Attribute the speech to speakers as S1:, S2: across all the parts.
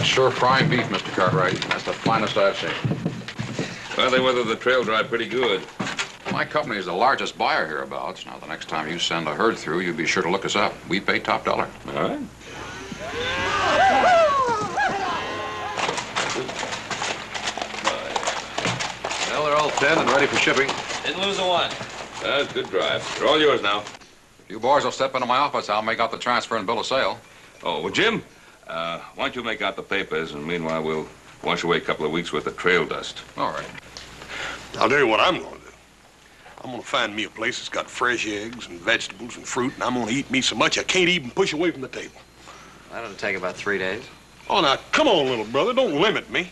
S1: That's sure prime beef, Mr. Cartwright. That's the finest I've seen.
S2: Well, they weathered the trail dry pretty good.
S1: My company is the largest buyer hereabouts. Now, the next time you send a herd through, you be sure to look us up. We pay top dollar.
S2: All right.
S1: Well, they're all 10 and ready for shipping.
S3: Didn't lose a one.
S2: That's good drive. They're all yours now.
S1: If you boys will step into my office, I'll make out the transfer and bill of sale.
S2: Oh, well, Jim, why don't you make out the papers, and meanwhile, we'll wash away a couple of weeks' worth of trail dust.
S1: All right.
S4: I'll tell you what I'm gonna do. I'm gonna find me a place that's got fresh eggs and vegetables and fruit, and I'm gonna eat me so much I can't even push away from the table.
S3: That'll take about 3 days.
S4: Oh, now, come on, little brother. Don't limit me.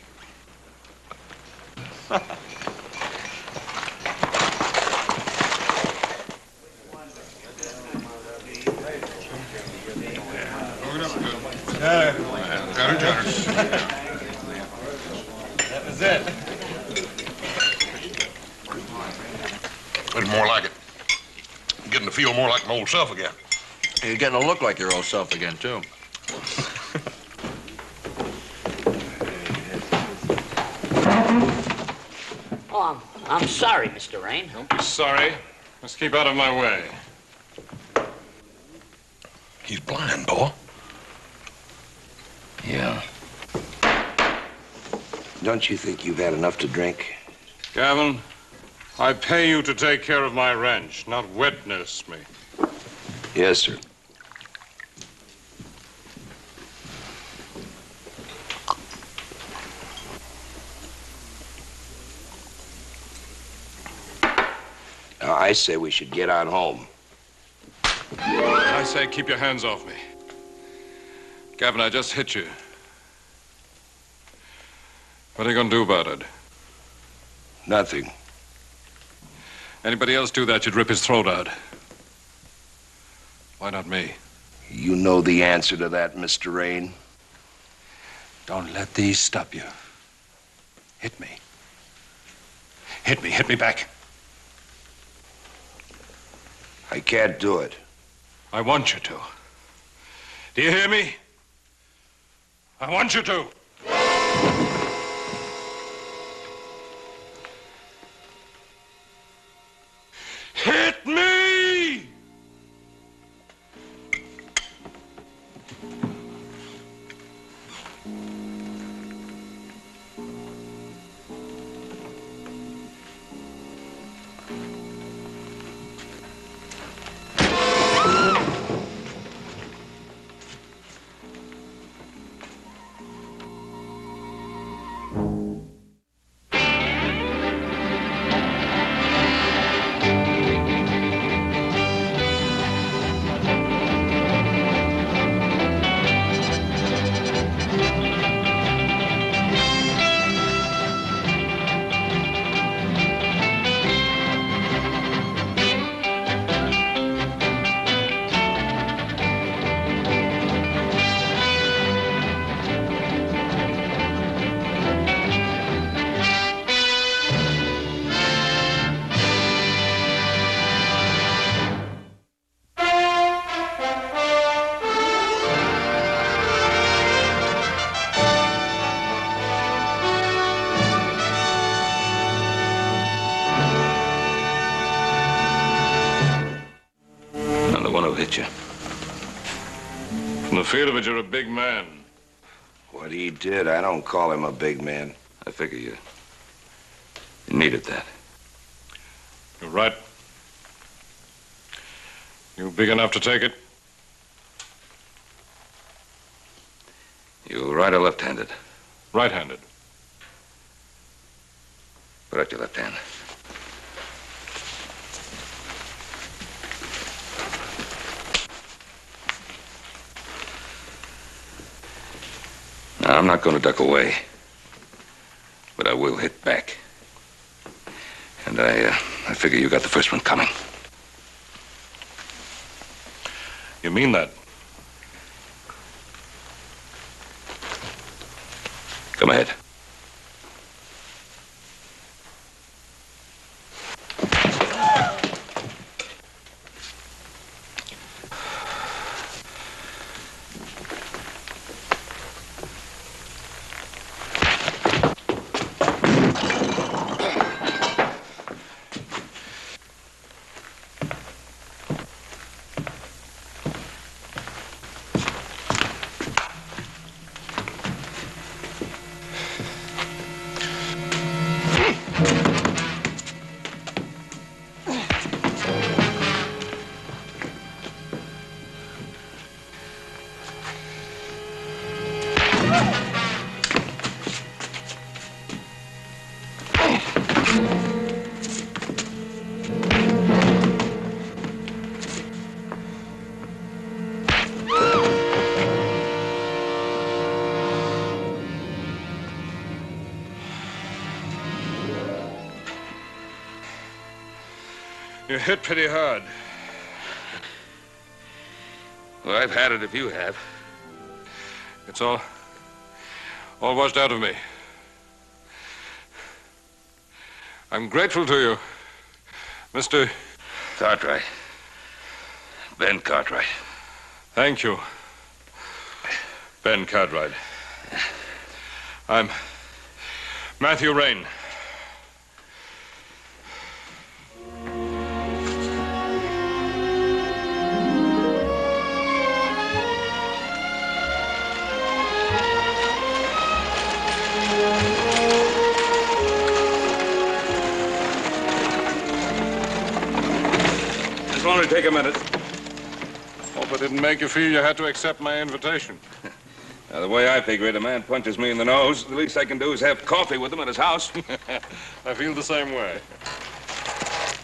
S5: Got her.
S3: That was it.
S4: It's more like it. I'm getting to feel more like my old self again.
S5: You're getting to look like your old self again, too.
S6: Oh, I'm sorry, Mr. Rain.
S7: Don't be sorry. Let's keep out of my way.
S4: He's blind, boy.
S5: Yeah. Don't you think you've had enough to drink?
S7: Gavin, I pay you to take care of my ranch, not wet nurse me.
S5: Yes, sir. Now, I say we should get on home.
S7: I say keep your hands off me. Gavin, I just hit you. What are you going to do about it?
S5: Nothing.
S7: Anybody else do that, you'd rip his throat out. Why not me?
S5: You know the answer to that, Mr. Rain.
S7: Don't let these stop you. Hit me. Hit me back.
S5: I can't do it.
S7: I want you to. Do you hear me? I want you to. Hit me!
S2: Hit you.
S7: From the feel of it, you're a big man.
S5: What he did, I don't call him a big man.
S2: I figure you needed that.
S7: You're right. You big enough to take it?
S2: You right or left-handed?
S7: Right-handed.
S2: Put out your left hand. Now, I'm not going to duck away, but I will hit back. And I figure you got the first one coming.
S7: You mean that?
S2: Come ahead.
S7: You hit pretty hard.
S2: Well, I've had it if you have.
S7: It's all washed out of me. I'm grateful to you, Mr.
S2: Cartwright. Ben Cartwright.
S7: Thank you, Ben Cartwright. I'm Matthew Rain.
S2: This will only take a minute.
S7: Hope I didn't make you feel you had to accept my invitation.
S2: Now, the way I figure it, a man punches me in the nose. The least I can do is have coffee with him at his house.
S7: I feel the same way.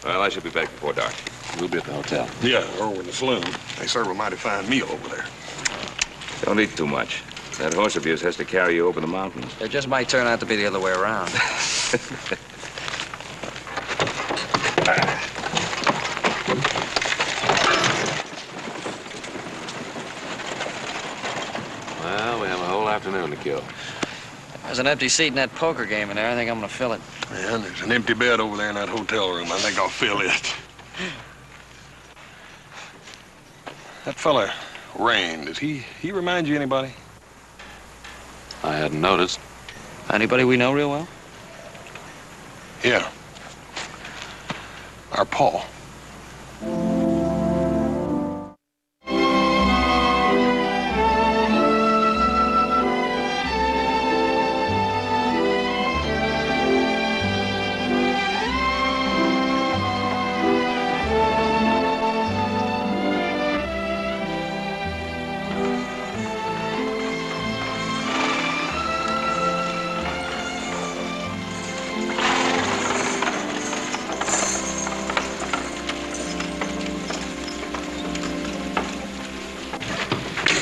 S2: Well, I should be back before dark.
S3: We'll be at the hotel.
S4: Yeah, or in the saloon. They serve a mighty fine meal over there.
S2: Don't eat too much. That horse of yours has to carry you over the mountains.
S3: It just might turn out to be the other way around. Well, we have a whole afternoon to kill. There's an empty seat in that poker game in there. I think I'm gonna fill it.
S4: Yeah, there's an empty bed over there in that hotel room. I think I'll fill it. That fella, Rain, does he remind you of anybody?
S3: I hadn't noticed. Anybody we know real well?
S4: Yeah. Our Paul.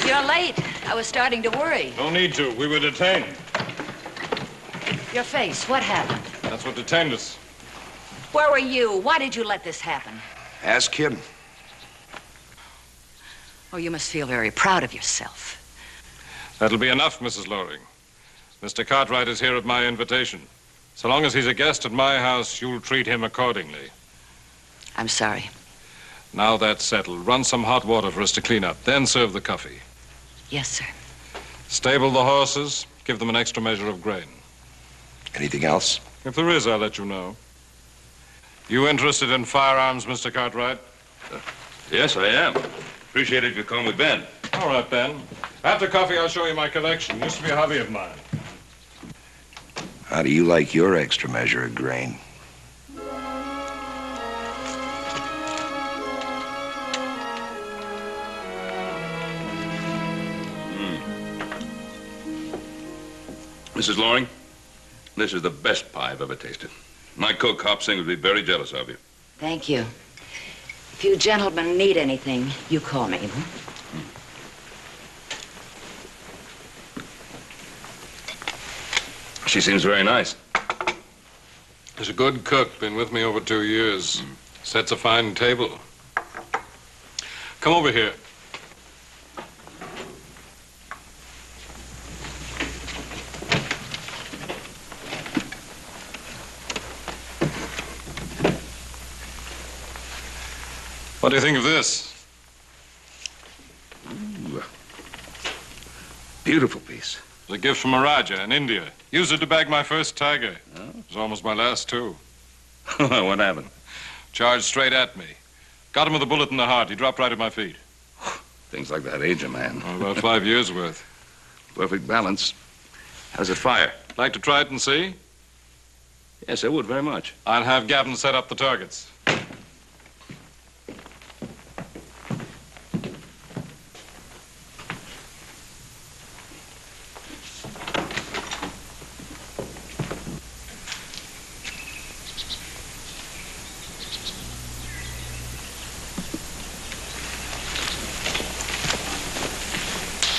S8: You're late. I was starting to worry.
S7: No need to. We were detained.
S8: Your face, what happened?
S7: That's what detained us.
S8: Where were you? Why did you let this happen?
S5: Ask him.
S8: Oh, you must feel very proud of yourself.
S7: That'll be enough, Mrs. Loring. Mr. Cartwright is here at my invitation. So long as he's a guest at my house, you'll treat him accordingly.
S8: I'm sorry.
S7: Now that's settled, run some hot water for us to clean up, then serve the coffee.
S8: Yes, sir.
S7: Stable the horses, give them an extra measure of grain.
S5: Anything else?
S7: If there is, I'll let you know. You interested in firearms, Mr. Cartwright?
S2: Yes, I am. Appreciate it if you call me Ben.
S7: All right, Ben. After coffee, I'll show you my collection. Used to be a hobby of mine.
S5: How do you like your extra measure of grain?
S2: Mrs. Loring, this is the best pie I've ever tasted. My cook, Hop Sing, would be very jealous of you.
S8: Thank you. If you gentlemen need anything, you call me.
S2: She seems very nice.
S7: She's a good cook, been with me over 2 years. Sets a fine table. Come over here. What do you think of this?
S2: Ooh. Beautiful piece.
S7: It's a gift from a Raja in India. Used it to bag my first tiger.
S2: Oh.
S7: It was almost my last, too.
S2: What happened?
S7: Charged straight at me. Got him with a bullet in the heart. He dropped right at my feet.
S2: Things like that age a man.
S7: Oh, about 5 years' worth.
S2: Perfect balance. How does it fire?
S7: Like to try it and see?
S2: Yes, I would very much.
S7: I'll have Gavin set up the targets.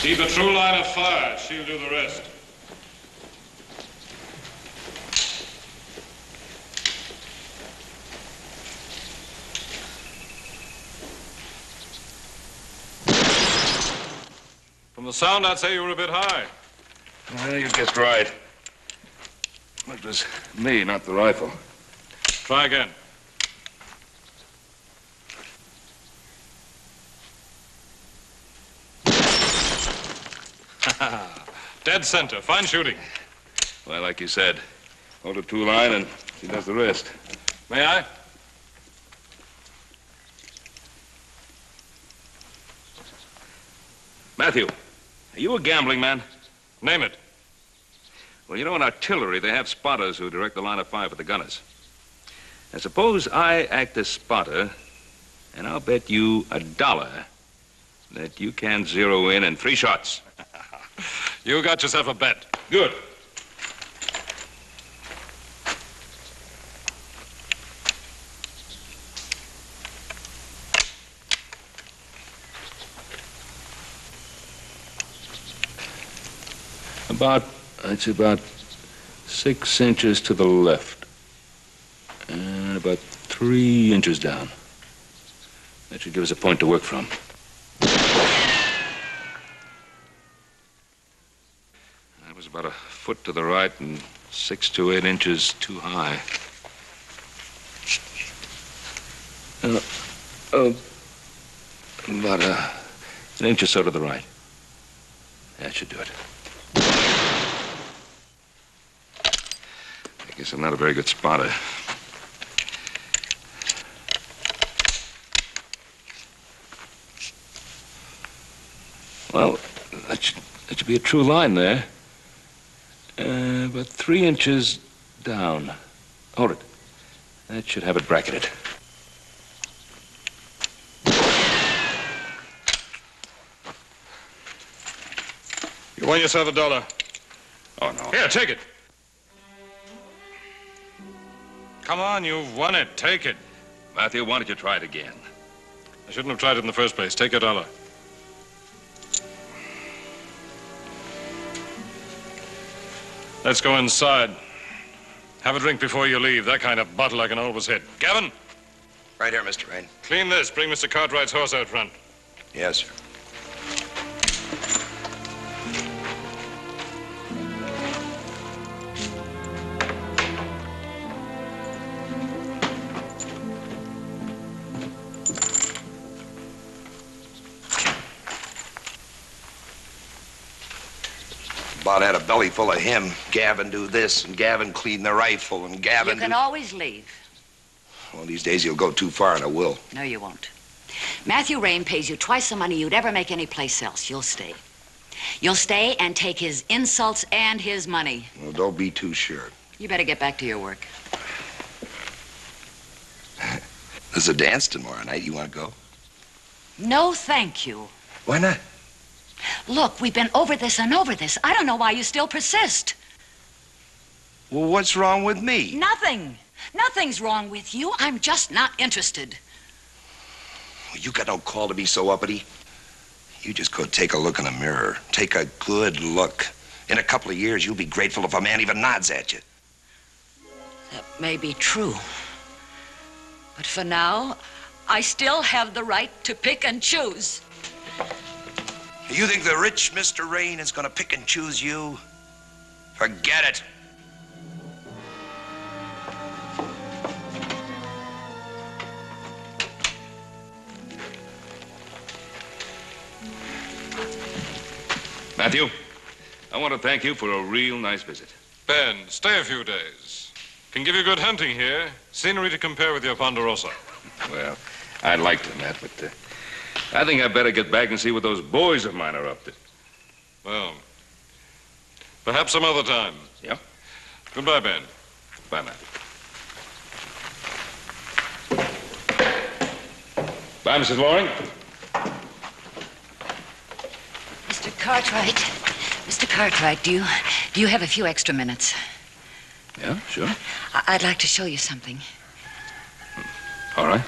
S7: Keep a true line of fire. She'll do the rest. From the sound, I'd say you were a bit high.
S2: Well, you guessed right. It was me, not the rifle.
S7: Try again. Dead center. Fine shooting.
S2: Well, like you said, hold a two-line and she does the rest.
S7: May I?
S2: Matthew, are you a gambling man?
S7: Name it.
S2: Well, you know, in artillery, they have spotters who direct the line of fire for the gunners. And suppose I act as spotter, and I'll bet you $1 that you can zero in 3 shots.
S7: You got yourself a bet.
S2: Good. It's about 6 inches to the left. And about 3 inches down. That should give us a point to work from. That was about a foot to the right and 6 to 8 inches too high. About an inch or so to the right. That should do it. I guess I'm not a very good spotter. Well, that should be a true line there. About 3 inches down. Hold it. That should have it bracketed.
S7: You won yourself $1.
S2: Oh, no.
S7: Here, take it. Come on, you've won it. Take it.
S2: Matthew, why don't you try it again?
S7: I shouldn't have tried it in the first place. Take your $1. Let's go inside. Have a drink before you leave. That kind of bottle I can always hit. Gavin?
S5: Right here, Mr. Rain.
S7: Clean this. Bring Mr. Cartwright's horse out front.
S5: Yes, sir. Bob had a belly full of him. Gavin do this, and Gavin clean the rifle, and Gavin
S8: You can always leave.
S5: Well, these days he'll go too far, and I will.
S8: No, you won't. Matthew Rain pays you twice the money you'd ever make anyplace else. You'll stay. You'll stay and take his insults and his money.
S5: Well, don't be too sure.
S8: You better get back to your work.
S5: There's a dance tomorrow night. You want to go?
S8: No, thank you.
S5: Why not?
S8: Look, we've been over this and over this. I don't know why you still persist.
S5: Well, what's wrong with me?
S8: Nothing. Nothing's wrong with you. I'm just not interested.
S5: Well, you got no call to be so uppity. You just go take a look in the mirror. Take a good look. In a couple of years, you'll be grateful if a man even nods at you.
S8: That may be true. But for now, I still have the right to pick and choose.
S5: You think the rich Mr. Rain is going to pick and choose you? Forget it.
S2: Matthew, I want to thank you for a real nice visit.
S7: Ben, stay a few days. Can give you good hunting here. Scenery to compare with your Ponderosa.
S2: Well, I'd like to, Matt, but I think I'd better get back and see what those boys of mine are up to.
S7: Well, perhaps some other time.
S2: Yep.
S7: Goodbye, Ben.
S2: Bye, Matt. Bye, Mrs. Loring.
S8: Mr. Cartwright. Mr. Cartwright, do you have a few extra minutes?
S2: Yeah, sure.
S8: I'd like to show you something.
S2: All right.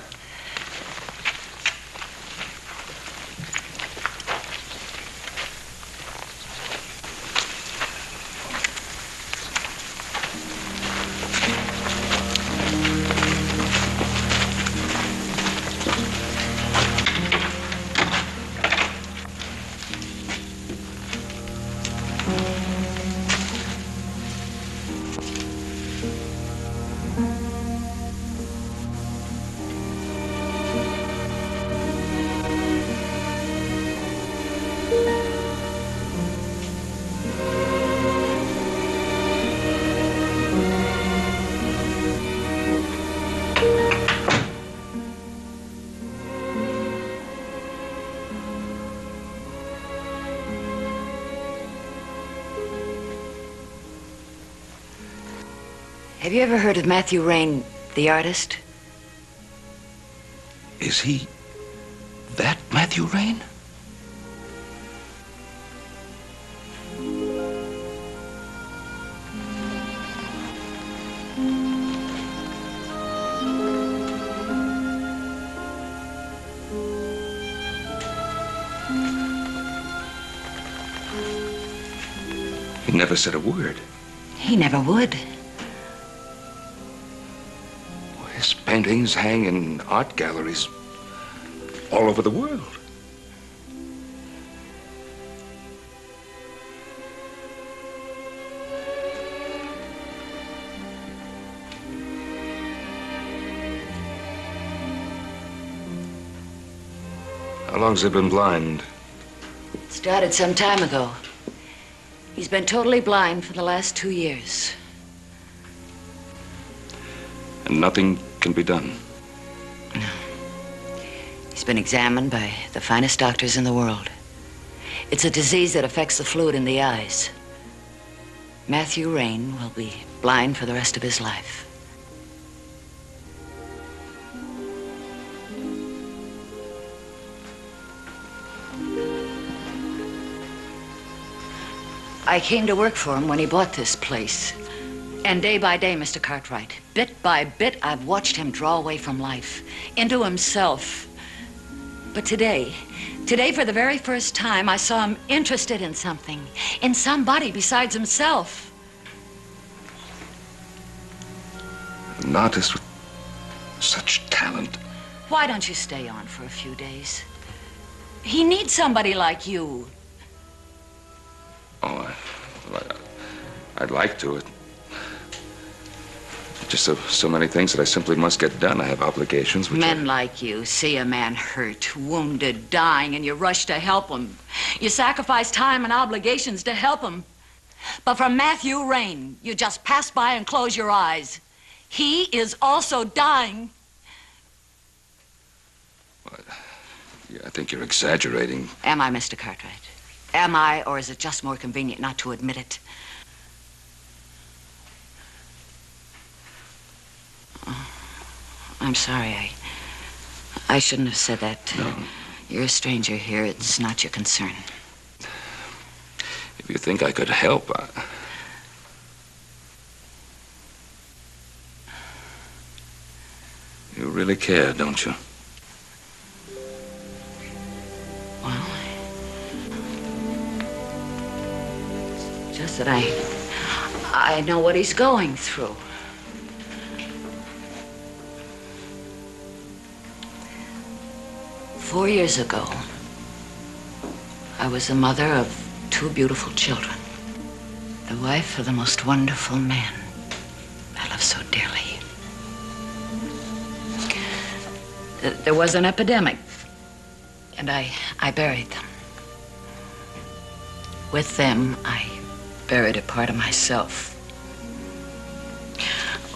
S8: Have you ever heard of Matthew Rain, the artist?
S2: Is he that Matthew Rain? He never said a word.
S8: He never would.
S2: His paintings hang in art galleries all over the world. How long's he been blind?
S8: Started some time ago. He's been totally blind for the last 2 years.
S2: And nothing can be done?
S8: No. He's been examined by the finest doctors in the world. It's a disease that affects the fluid in the eyes. Matthew Rain will be blind for the rest of his life. I came to work for him when he bought this place. And day by day, Mr. Cartwright, bit by bit, I've watched him draw away from life, into himself. But today, for the very first time, I saw him interested in something, in somebody besides himself.
S2: An artist with such talent.
S8: Why don't you stay on for a few days? He needs somebody like you.
S2: Oh, I'd like to. Just so many things that I simply must get done. I have obligations which
S8: Men like you see a man hurt, wounded, dying, and you rush to help him. You sacrifice time and obligations to help him. But for Matthew Rain, you just pass by and close your eyes. He is also dying.
S2: Well, yeah, I think you're exaggerating.
S8: Am I, Mr. Cartwright? Am I, or is it just more convenient not to admit it? Oh, I'm sorry. I shouldn't have said that.
S2: No.
S8: You're a stranger here. It's not your concern.
S2: If you think I could help, You really care, don't you?
S8: Well, it's just that I know what he's going through. Four years ago, I was the mother of 2 beautiful children, the wife of the most wonderful man I love so dearly. There was an epidemic, and I buried them. With them, I buried a part of myself.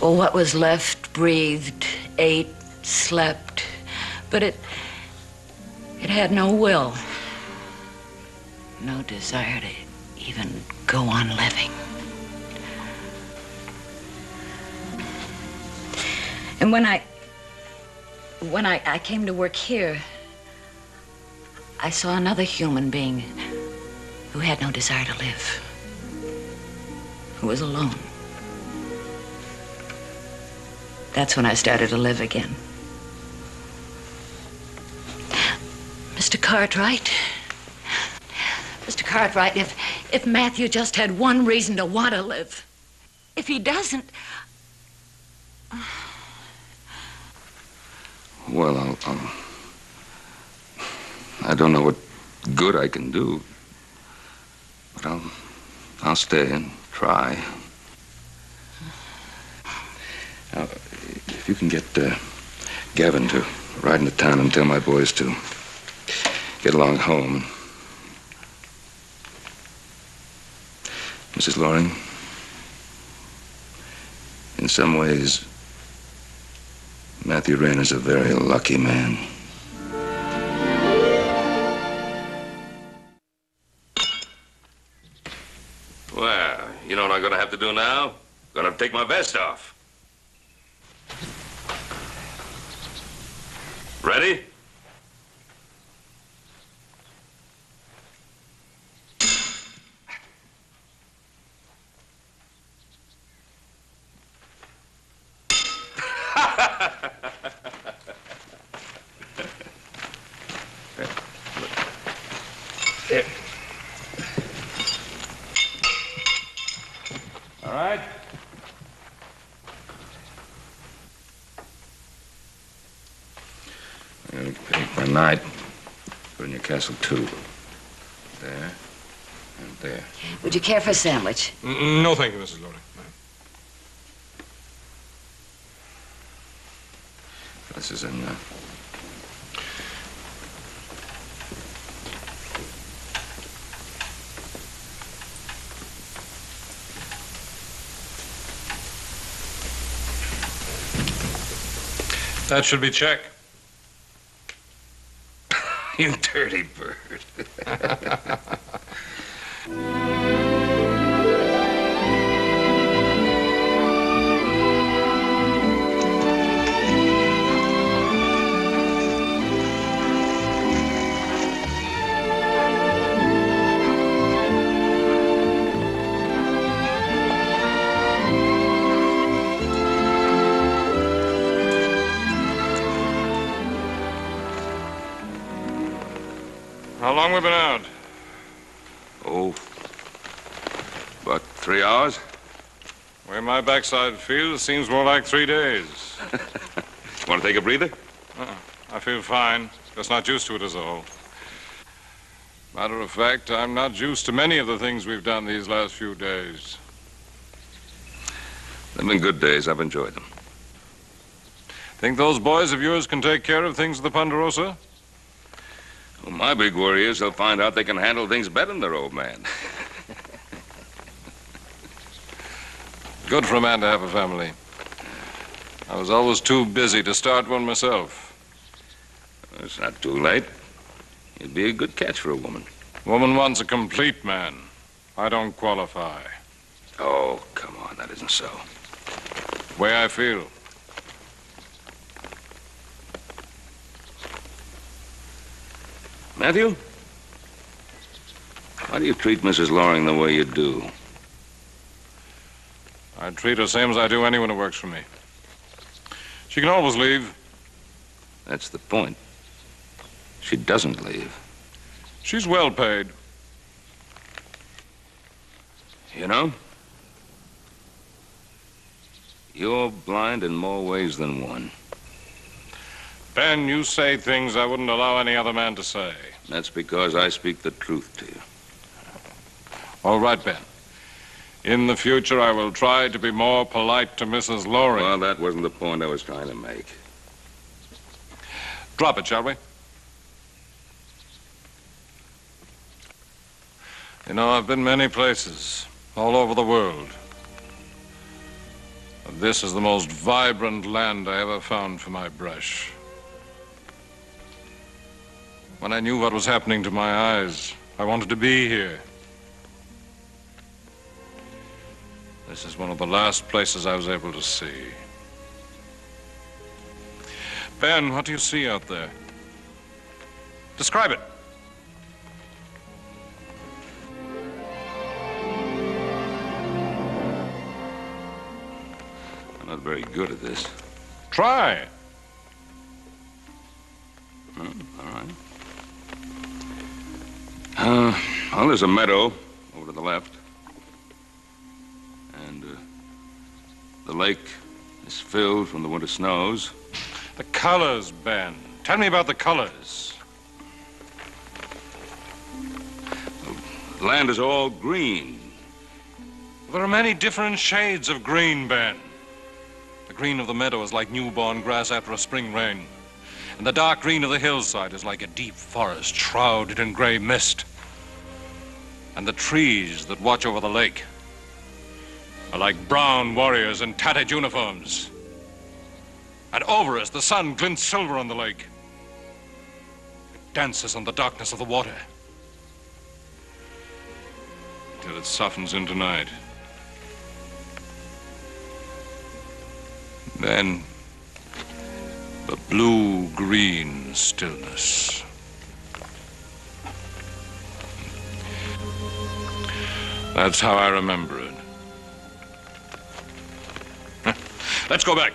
S8: Oh, what was left breathed, ate, slept, but it had no will, no desire to even go on living. And when I came to work here, I saw another human being who had no desire to live, who was alone. That's when I started to live again. Mr. Cartwright, if Matthew just had one reason to want to live, if he doesn't...
S2: Well, I don't know what good I can do, but I'll stay and try. Now, if you can get Gavin to ride into town and tell my boys to get along home. Mrs. Loring, in some ways, Matthew Rain is a very lucky man.
S9: Well, you know what I'm gonna have to do now? Gonna take my vest off.
S2: Ready? There. All right. Okay, for night. Put in your castle, too. There. And there.
S8: Would you care for a sandwich?
S7: No, thank you, Mrs. Loring.
S2: This is in,
S7: That should be check.
S2: You dirty bird.
S7: How long we been out?
S2: Oh, about 3 hours.
S7: Where my backside feels, seems more like 3 days.
S2: Want to take a breather?
S7: I feel fine, just not used to it as a whole. Matter of fact, I'm not used to many of the things we've done these last few days.
S2: They've been good days. I've enjoyed them.
S7: Think those boys of yours can take care of things at the Ponderosa?
S2: Well, my big worry is they'll find out they can handle things better than their old man.
S7: Good for a man to have a family. I was always too busy to start one myself.
S2: It's not too late. You'd be a good catch for a woman.
S7: Woman wants a complete man. I don't qualify.
S2: Oh, come on. That isn't so.
S7: Way I feel.
S2: Matthew? Why do you treat Mrs. Loring the way you do?
S7: I treat her same as I do anyone who works for me. She can always leave.
S2: That's the point. She doesn't leave.
S7: She's well paid.
S2: You know, you're blind in more ways than one.
S7: Ben, you say things I wouldn't allow any other man to say.
S2: That's because I speak the truth to you.
S7: All right, Ben. In the future, I will try to be more polite to Mrs. Loring.
S2: Well, that wasn't the point I was trying to make.
S7: Drop it, shall we? You know, I've been many places, all over the world. But this is the most vibrant land I ever found for my brush. When I knew what was happening to my eyes, I wanted to be here. This is one of the last places I was able to see. Ben, what do you see out there? Describe it.
S2: I'm not very good at this.
S7: Try.
S2: All right. Well, there's a meadow over to the left. And the lake is filled from the winter snows.
S7: The colors, Ben. Tell me about the colors.
S2: The land is all green.
S7: There are many different shades of green, Ben. The green of the meadow is like newborn grass after a spring rain. And the dark green of the hillside is like a deep forest shrouded in gray mist. And the trees that watch over the lake are like brown warriors in tattered uniforms. And over us, the sun glints silver on the lake. It dances on the darkness of the water till it softens into night. The blue-green stillness. That's how I remember it. Let's go back.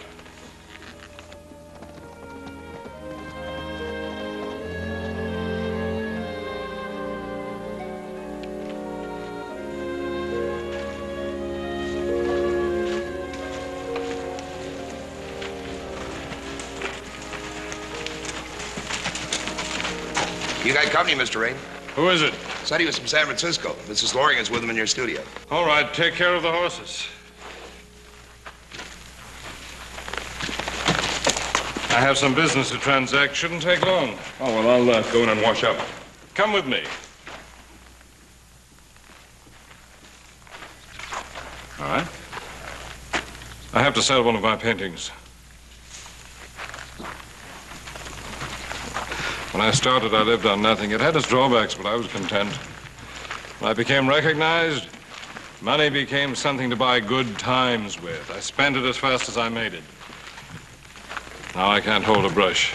S5: You got company, Mr. Rain.
S7: Who is it?
S5: Said he was from San Francisco. Mrs. Lorion's with him in your studio.
S7: All right, take care of the horses. I have some business to transact. Shouldn't take long.
S2: Oh, well, I'll go in and wash up.
S7: Come with me.
S2: All right.
S7: I have to sell one of my paintings. When I started, I lived on nothing. It had its drawbacks, but I was content. When I became recognized, money became something to buy good times with. I spent it as fast as I made it. Now I can't hold a brush.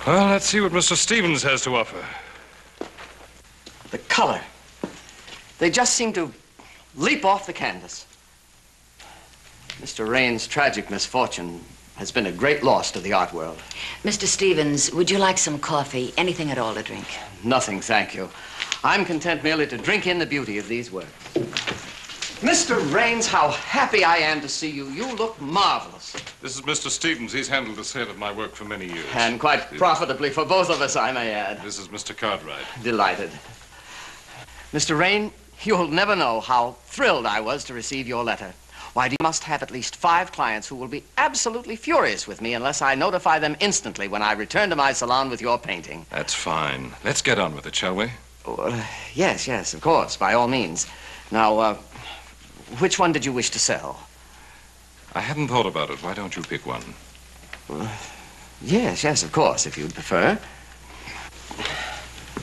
S7: Well, let's see what Mr. Stevens has to offer.
S9: The color. They just seem to leap off the canvas. Mr. Rain's tragic misfortune has been a great loss to the art world.
S8: Mr. Stevens, would you like some coffee? Anything at all to drink?
S9: Nothing, thank you. I'm content merely to drink in the beauty of these works. Mr. Rains, how happy I am to see you. You look marvelous.
S7: This is Mr. Stevens. He's handled the sale of my work for many years.
S9: And quite profitably for both of us, I may add.
S7: This is Mr. Cartwright.
S9: Delighted. Mr. Rain, you'll never know how thrilled I was to receive your letter. Why, you must have at least 5 clients who will be absolutely furious with me unless I notify them instantly when I return to my salon with your painting.
S7: That's fine. Let's get on with it, shall we?
S9: Yes, of course, by all means. Now, which one did you wish to sell?
S7: I hadn't thought about it. Why don't you pick one?
S9: Yes, of course, if you'd prefer.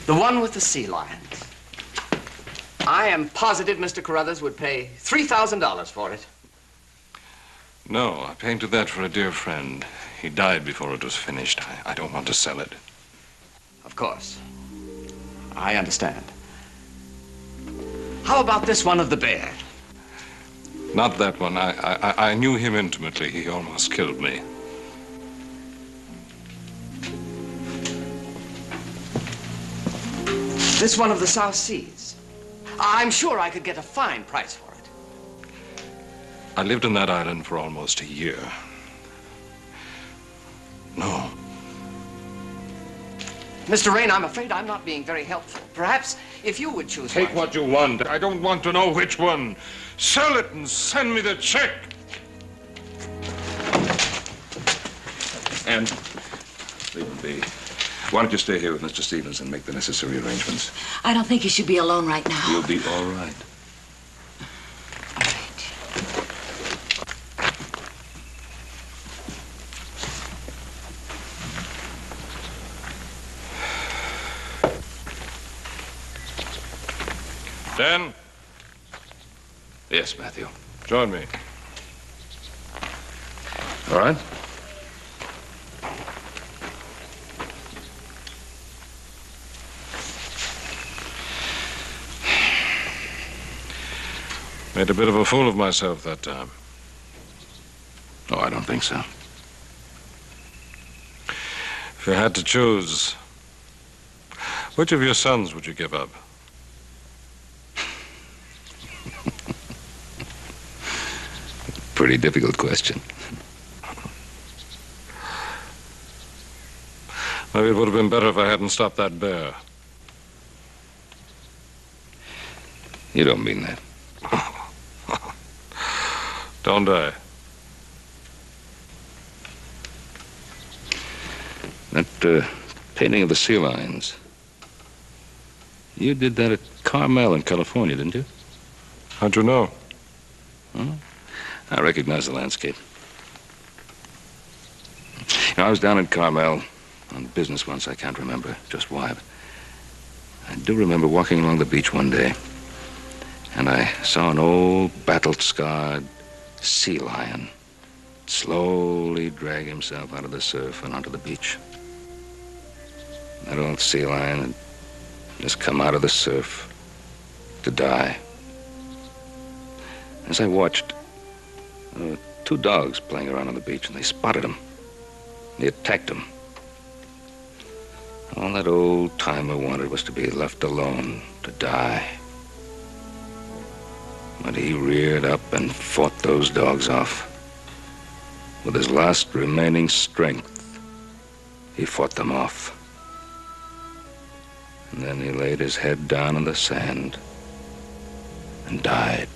S9: The one with the sea lions. I am positive Mr. Carruthers would pay $3,000 for it.
S7: No, I painted that for a dear friend. He died before it was finished. I don't want to sell it.
S9: Of course. I understand. How about this one of the bear?
S7: Not that one. I knew him intimately. He almost killed me.
S9: This one of the South Seas. I'm sure I could get a fine price for it.
S7: I lived on that island for almost a year. No.
S9: Mr. Rain, I'm afraid I'm not being very helpful. Perhaps if you would choose
S7: Take
S9: one.
S7: what you want. I don't want to know which one. Sell it and send me the check.
S2: And leave it be. Why don't you stay here with Mr. Stevens and make the necessary arrangements?
S8: I don't think you should be alone right now.
S2: You'll be all right.
S7: Dan?
S2: Yes, Matthew.
S7: Join me.
S2: All right.
S7: Made a bit of a fool of myself that time.
S2: Oh, I don't think so.
S7: If you had to choose, which of your sons would you give up?
S2: Pretty difficult question.
S7: Maybe it would have been better if I hadn't stopped that bear.
S2: You don't mean that.
S7: Don't I?
S2: That painting of the sea lions. You did that at Carmel in California, didn't you?
S7: How'd you know?
S2: Well, I recognize the landscape. You know, I was down in Carmel on business once. I can't remember just why, but I do remember walking along the beach one day, and I saw an old battle-scarred sea lion slowly drag himself out of the surf and onto the beach. That old sea lion had just come out of the surf to die. As I watched, there were two dogs playing around on the beach, and they spotted him. They attacked him. All that old timer wanted was to be left alone to die. But he reared up and fought those dogs off. With his last remaining strength, he fought them off. And then he laid his head down in the sand and died.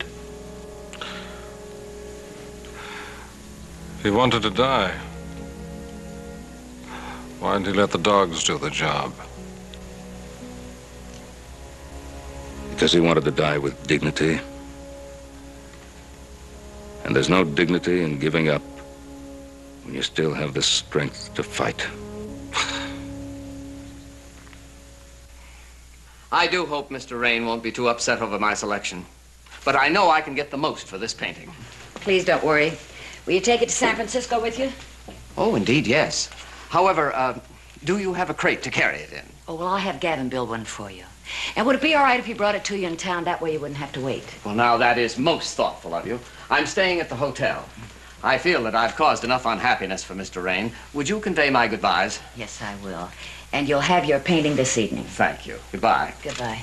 S7: He wanted to die. Why did he let the dogs do the job?
S2: Because he wanted to die with dignity. And there's no dignity in giving up when you still have the strength to fight.
S9: I do hope Mr. Rain won't be too upset over my selection. But I know I can get the most for this painting.
S8: Please don't worry. Will you take it to San Francisco with you?
S9: Oh, indeed, yes. However, do you have a crate to carry it in?
S8: Oh, well, I'll have Gavin build one for you. And would it be all right if he brought it to you in town? That way you wouldn't have to wait.
S9: Well, now, that is most thoughtful of you. I'm staying at the hotel. I feel that I've caused enough unhappiness for Mr. Rain. Would you convey my goodbyes?
S8: Yes, I will. And you'll have your painting this evening.
S9: Thank you. Goodbye.
S8: Goodbye.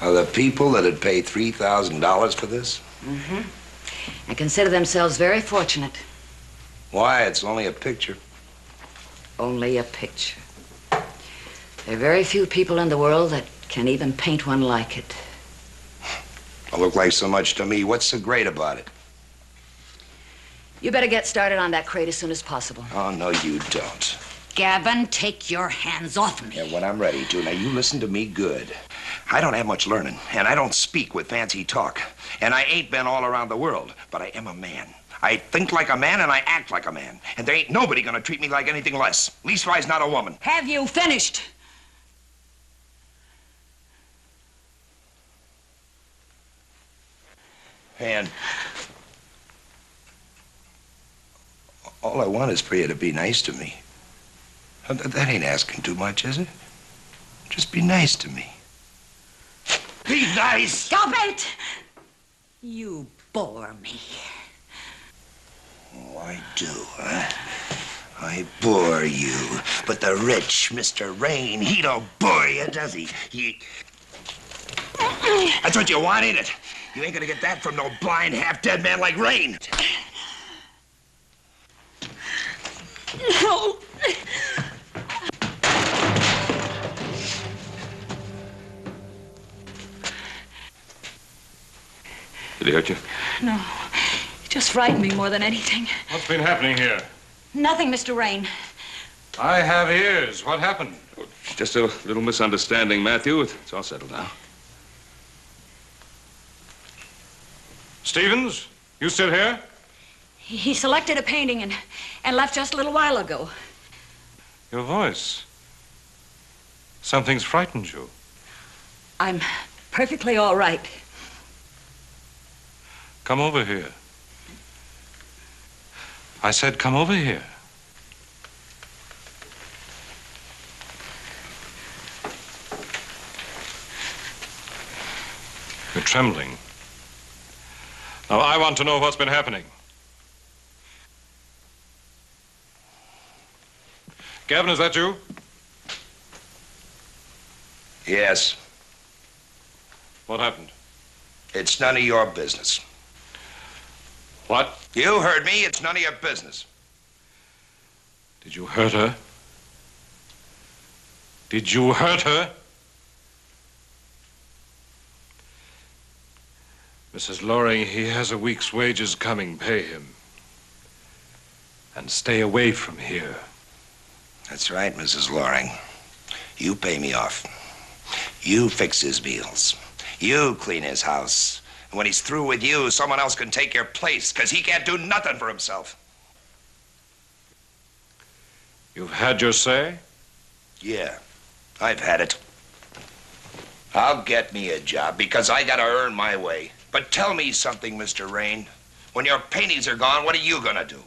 S5: Are the people that'd pay $3,000 for this?
S8: Mm-hmm. And consider themselves very fortunate.
S5: Why? It's only a picture.
S8: Only a picture. There are very few people in the world that can even paint one like it.
S5: It look like so much to me. What's so great about it?
S8: You better get started on that crate as soon as possible.
S5: Oh, no, you don't.
S8: Gavin, take your hands off me.
S5: Yeah, when I'm ready to. Now, you listen to me good. I don't have much learning, and I don't speak with fancy talk. And I ain't been all around the world, but I am a man. I think like a man, and I act like a man. And there ain't nobody gonna treat me like anything less. Leastwise, not a woman.
S8: Have you finished?
S5: And all I want is for you to be nice to me. That ain't asking too much, is it? Just be nice to me. Be nice!
S8: Stop it! You bore me.
S5: Oh, I do, huh? I bore you. But the rich Mr. Rain, he don't bore you, does he? That's what you want, ain't it? You ain't gonna get that from no blind, half-dead man like Rain.
S8: No.
S2: Did he hurt you?
S8: No. He just frightened me more than anything.
S7: What's been happening here?
S8: Nothing, Mr. Rain.
S7: I have ears. What happened?
S2: Just a little misunderstanding, Matthew. It's all settled now.
S7: Stevens, you still here?
S8: He selected a painting and left just a little while ago.
S7: Your voice. Something's frightened you.
S8: I'm perfectly all right.
S7: Come over here. I said come over here. You're trembling. Now, I want to know what's been happening. Gavin, is that you?
S5: Yes.
S7: What happened?
S5: It's none of your business.
S7: What?
S5: You heard me. It's none of your business.
S7: Did you hurt her? Did you hurt her? Mrs. Loring, he has a week's wages coming. Pay him. And stay away from here.
S5: That's right, Mrs. Loring. You pay me off. You fix his meals. You clean his house. And when he's through with you, someone else can take your place, because he can't do nothing for himself.
S7: You've had your say?
S5: Yeah, I've had it. I'll get me a job, because I gotta earn my way. But tell me something, Mr. Rain. When your paintings are gone, what are you gonna do?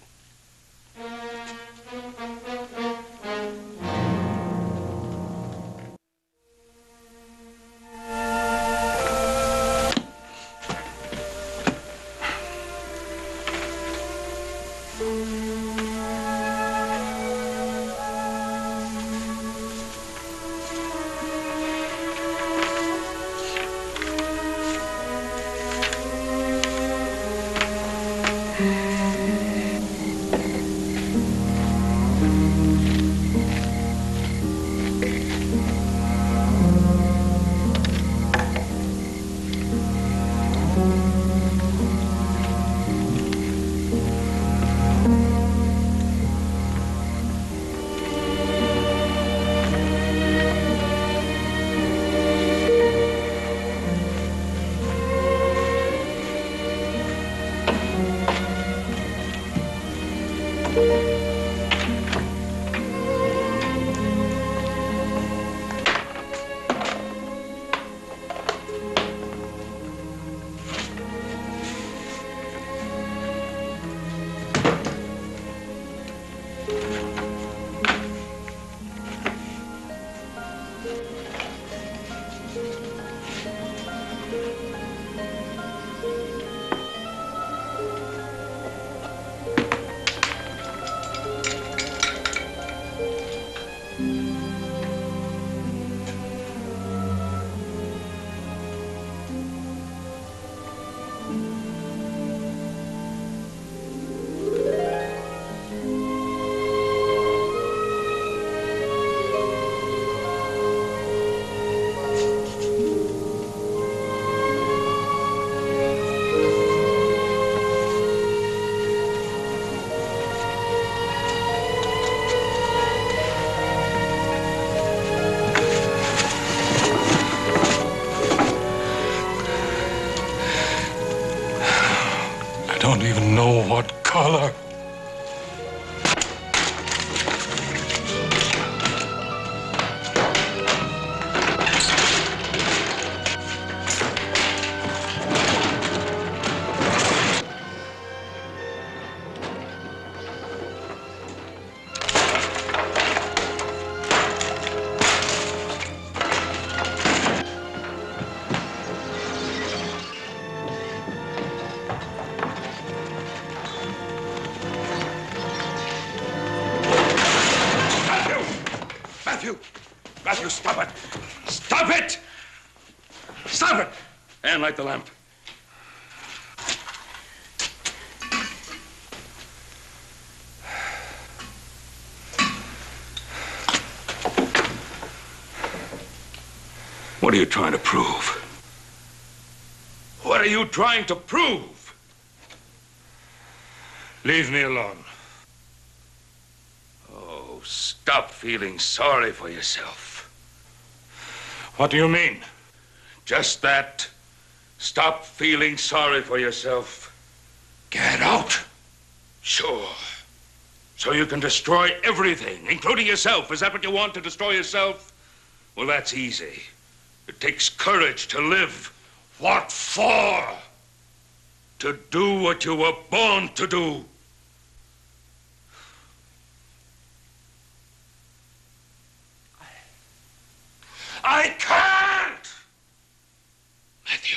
S7: I don't even know what color.
S2: Matthew, stop it! Stop it! Stop it! And light the lamp. What are you trying to prove? What are you trying to prove?
S7: Leave me alone.
S2: Oh, stop feeling sorry for yourself.
S7: What do you mean?
S2: Just that. Stop feeling sorry for yourself. Get out. Sure. So you can destroy everything, including yourself. Is that what you want, to destroy yourself? Well, that's easy. It takes courage to live. What for? To do what you were born to do. I can't! Matthew,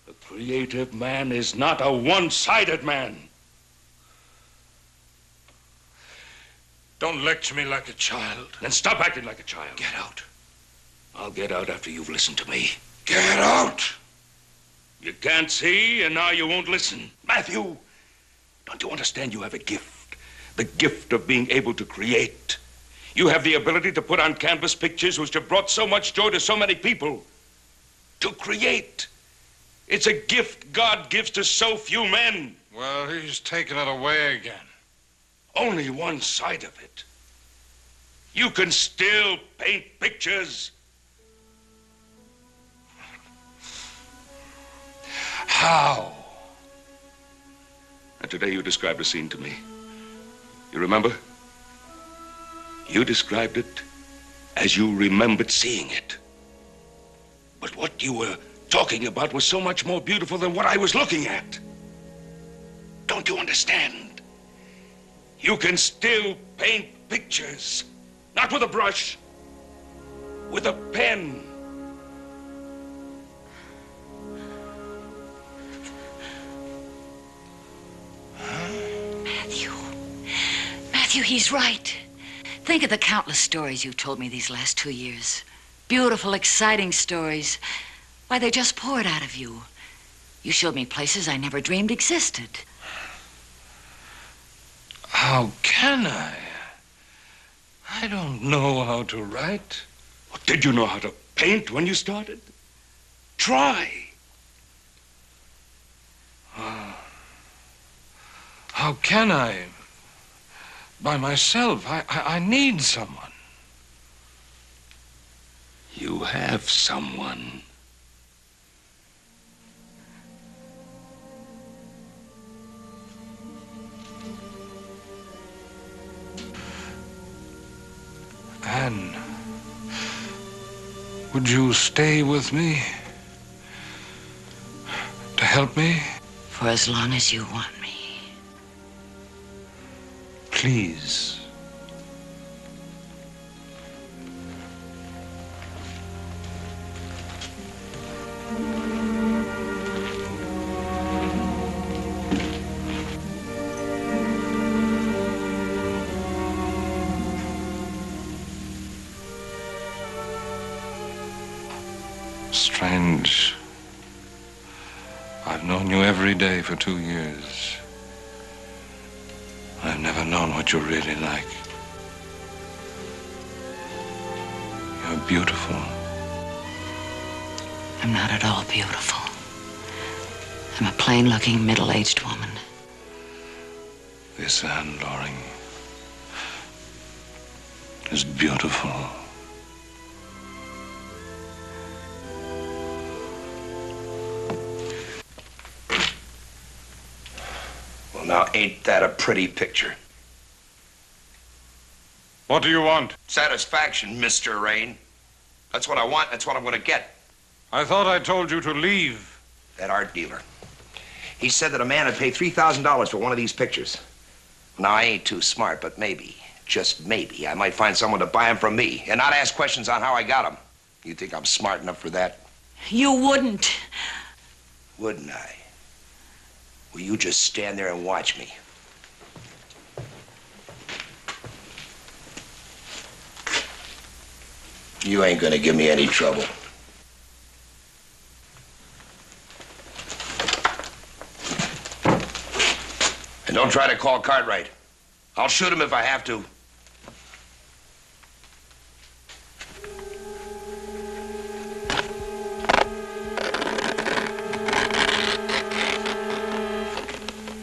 S2: a creative man is not a one-sided man.
S7: Don't lecture me like a child.
S2: Then stop acting like a child. Get out. I'll get out after you've listened to me. Get out! You can't see, and now you won't listen. Matthew, don't you understand you have a gift? The gift of being able to create. You have the ability to put on canvas pictures which have brought so much joy to so many people. To create. It's a gift God gives to so few men.
S7: Well, he's taken it away again.
S2: Only one side of it. You can still paint pictures.
S7: How?
S2: And today you described a scene to me. You remember? You described it as you remembered seeing it. But what you were talking about was so much more beautiful than what I was looking at.
S10: Don't you understand? You can still paint pictures. Not with a brush, with a pen.
S8: Matthew, he's right. Think of the countless stories you've told me these last 2 years. Beautiful, exciting stories. Why, they just poured out of you. You showed me places I never dreamed existed.
S7: How can I? I don't know how to write.
S10: Did you know how to paint when you started? Try.
S7: How can I? By myself. I need someone.
S10: You have someone.
S7: Anne, would you stay with me? To help me?
S8: For as long as you want me.
S7: Please. Strange. I've known you every day for 2 years. I've never known what you're really like. You're beautiful.
S8: I'm not at all beautiful. I'm a plain-looking, middle-aged woman.
S7: This Anne Loring is beautiful.
S5: Now, ain't that a pretty picture?
S7: What do you want?
S5: Satisfaction, Mr. Rain. That's what I want. That's what I'm going to get.
S7: I thought I told you to leave.
S5: That art dealer. He said that a man would pay $3,000 for one of these pictures. Now, I ain't too smart, but maybe, just maybe, I might find someone to buy them from me and not ask questions on how I got them. You think I'm smart enough for that?
S8: You wouldn't.
S5: Wouldn't I? Will you just stand there and watch me? You ain't gonna give me any trouble. And don't try to call Cartwright. I'll shoot him if I have to.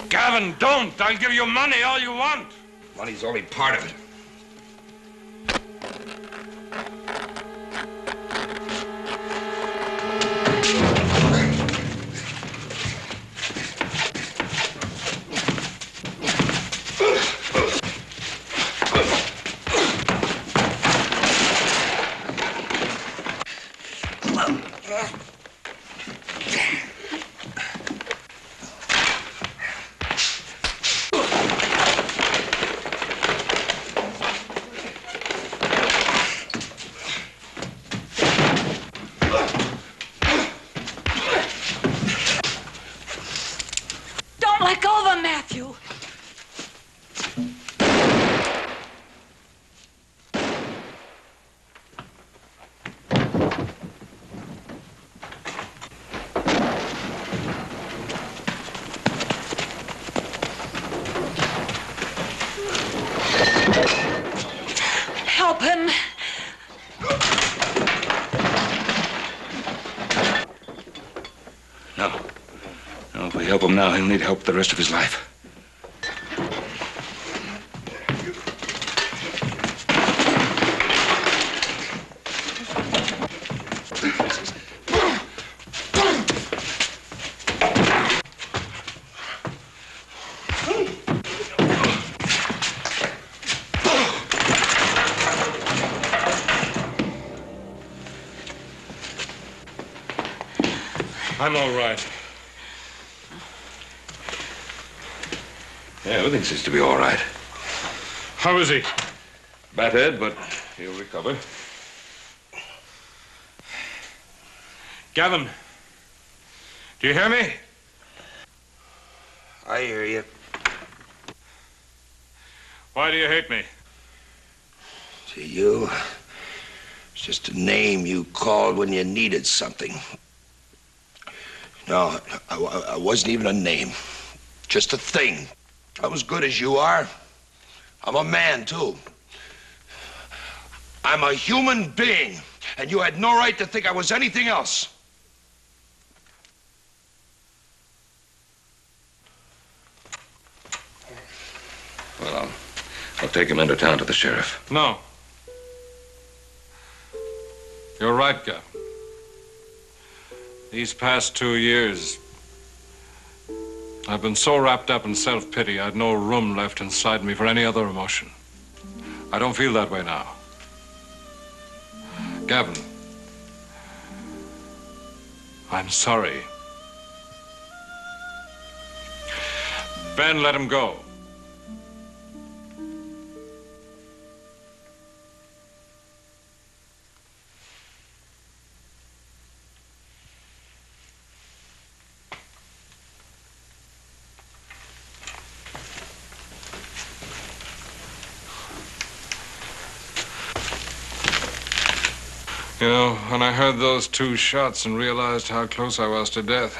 S7: Gavin, don't! I'll give you money, all you want.
S5: Money's only part of it.
S8: Let go of him, Matthew. Help him.
S10: No. No, if we help him now, he'll need help the rest of his life.
S7: I'm all right.
S2: Yeah, everything seems to be all right.
S7: How is he?
S2: Battered, but he'll recover.
S7: Gavin, do you hear me?
S5: I hear you.
S7: Why do you hate me?
S5: To you, it's just a name you called when you needed something. No, I wasn't even a name. Just a thing. I'm as good as you are. I'm a man, too. I'm a human being, and you had no right to think I was anything else.
S2: Well, I'll take him into town to the sheriff.
S7: No. You're right, Gavin. These past 2 years, I've been so wrapped up in self-pity, I had no room left inside me for any other emotion. I don't feel that way now. Gavin, I'm sorry. Ben, let him go. You know, when I heard those 2 shots and realized how close I was to death,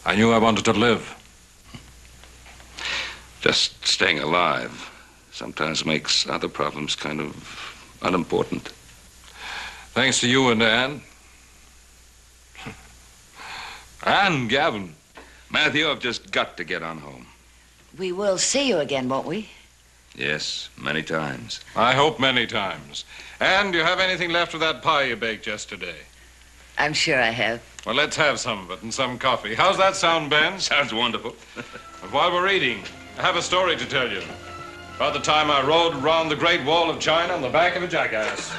S7: I knew I wanted to live.
S2: Just staying alive sometimes makes other problems kind of unimportant.
S7: Thanks to you and Ann. And Gavin.
S2: Matthew, I've just got to get on home.
S8: We will see you again, won't we?
S2: Yes, many times.
S7: I hope many times. And do you have anything left of that pie you baked yesterday?
S8: I'm sure I have.
S7: Well, let's have some of it and some coffee. How's that sound, Ben?
S2: Sounds wonderful.
S7: But while we're eating, I have a story to tell you. About the time I rode around the Great Wall of China on the back of a jackass.